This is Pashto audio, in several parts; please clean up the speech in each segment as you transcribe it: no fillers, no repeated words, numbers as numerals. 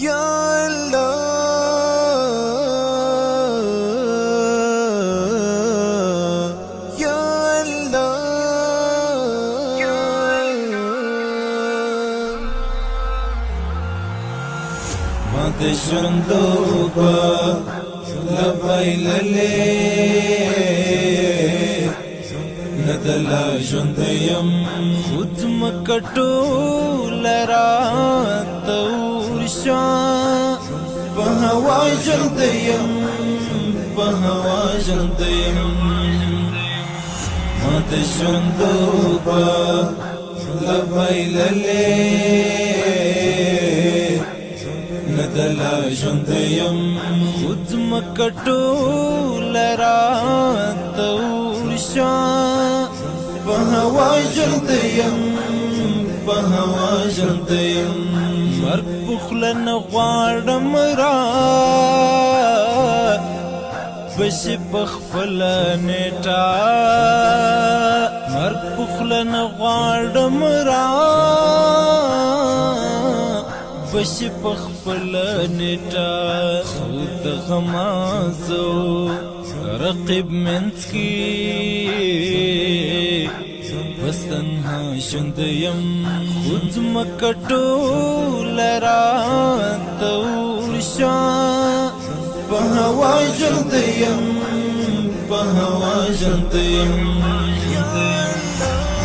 یا اللہ یا اللہ یا ما د ژوندو په لبایللې ندلا ژوند یم خود مکټو لرا تورشا په هوا ژوند یم په هوا ژوند یم ما د ژوندو په لبایللې ندلا ژوند یم خود مکټو لرا تورشا په هوا ژوند یم په هوا ژوند یم مرګ پخله نه غواړم را بشي په خپله نیټه مرګ پخله نه غواړم را بشي په خپله نیټه خو د غمازو رقیب منځ کې بس تنها ژوند یم خود مکټو لرا تورشا په هوا ژوند یم په هوا ژوند یم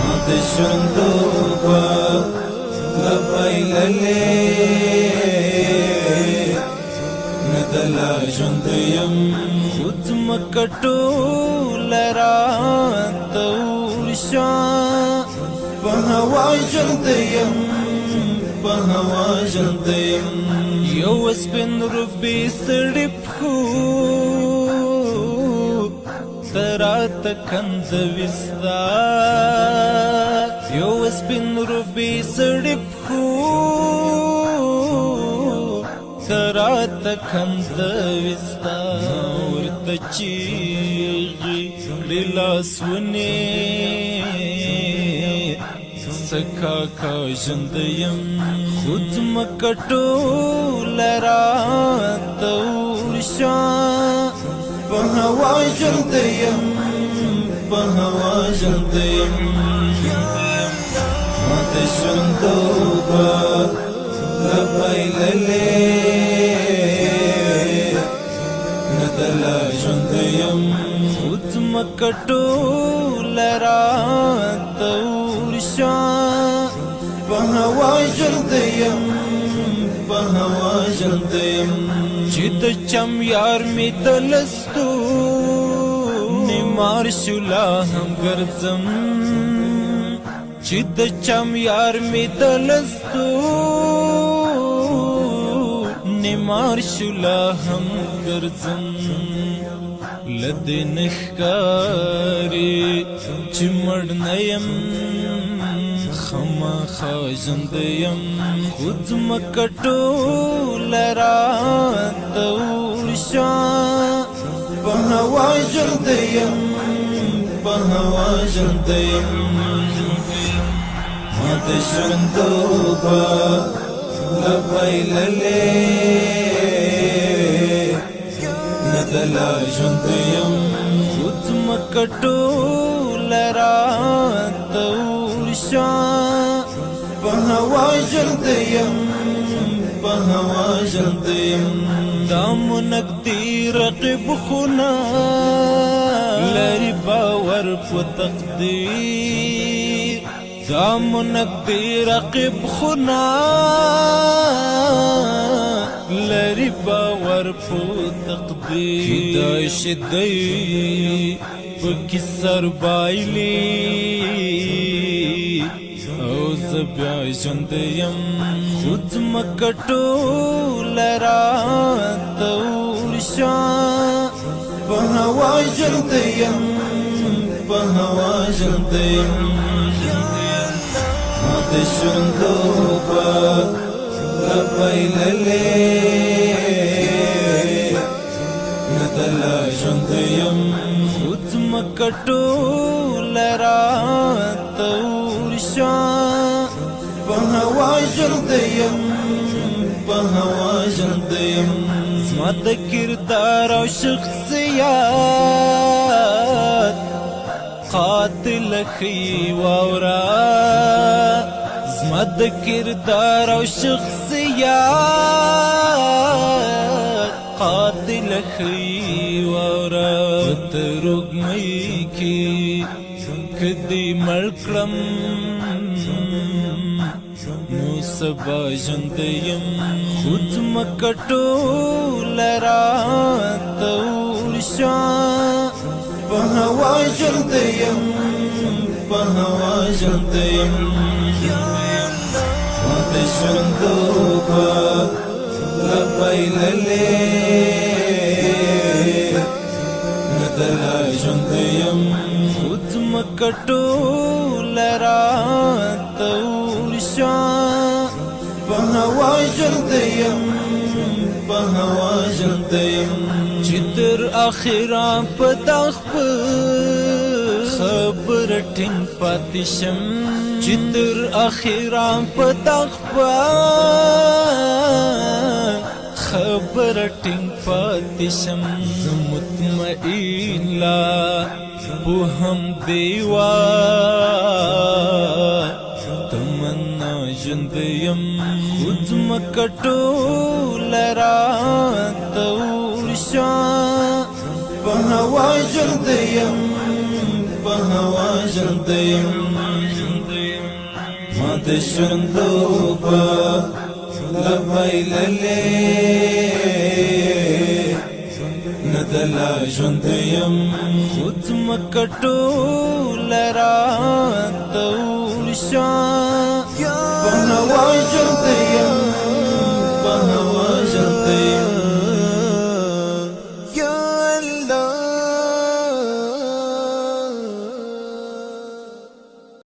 ما د ژوندو په لبایللې ندلا ژوند یم خود مکټو لرا تورشا په هوا ژوند یم په هوا ژوند یم یو سپین روبي سړی پښو ترات کند وستا یو سپین روبي سړی پښو ترات کند وستا ورته چیغي لاسونه سکا کا ژوند یم خود مکټو لرا تورشا په هوا ژوند یم په هوا ژوند یم ما د ژوندو په لبایللې ندلا ژوند یم خود مکټو لرا تورشا په هوا ژوند یم په هوا ژوند یم چې د چم یار می دلستو نیمار شولا هم ګرځم چې د چم یار می دلستو نیمار شولا هم ګرځم لدې نښکاري چې مړ نه یم خامخا ژوند یم خود مکټو لرا تورشا په هوا ژوند یم په هوا ژوند یم ما د ژوندو په لبایللې ندلا ژوند یم خود مکټو لرا تورشا په هوا ژوند یم په هوا ژوند یم دا منګدي رقیب خونه لري باور په تقدیر دا منګدي رقیب خونه لري باور په تقدیر خدای شدی پکې سر بایلی او زبیا ژوند یم خود مکټو لرا تورشا په هوا ژوند یم په هوا ژوند یم ما د ژوندو په لبایللې ندلا ژوند یم خود مکټو لرا تورشا په هوا ژوند یم په هوا ژوند یم زما د کردار او شخصیت قاتل خي واورا زما د کردار او شخصیت قاتل خي واورا تروګ مې کی کدی ملکرم نو سبا ژوند یم خود مکټو لرا تور شا په هوا ژوند یم په هوا ژوند یم ما د ژوندو په لبایللې ندلا ژوند یم خود مکټو لرا تور شا په هوا ژوند یم په هوا ژوند یم چې تر اخره په خپل خبر ټینګ پاتې شم چې تر اخره په خپل خبر ټینګ پاتې شم زه مطمئن لا په هم دیوا تمنا ژوند یم خود مکټو لرا تور شا په هوا ژوند یم په هوا ژوند یم ما د ژوندو په لبایللې ندلا ژوند یم خود مکټو لرا تور شا په هوا ژوند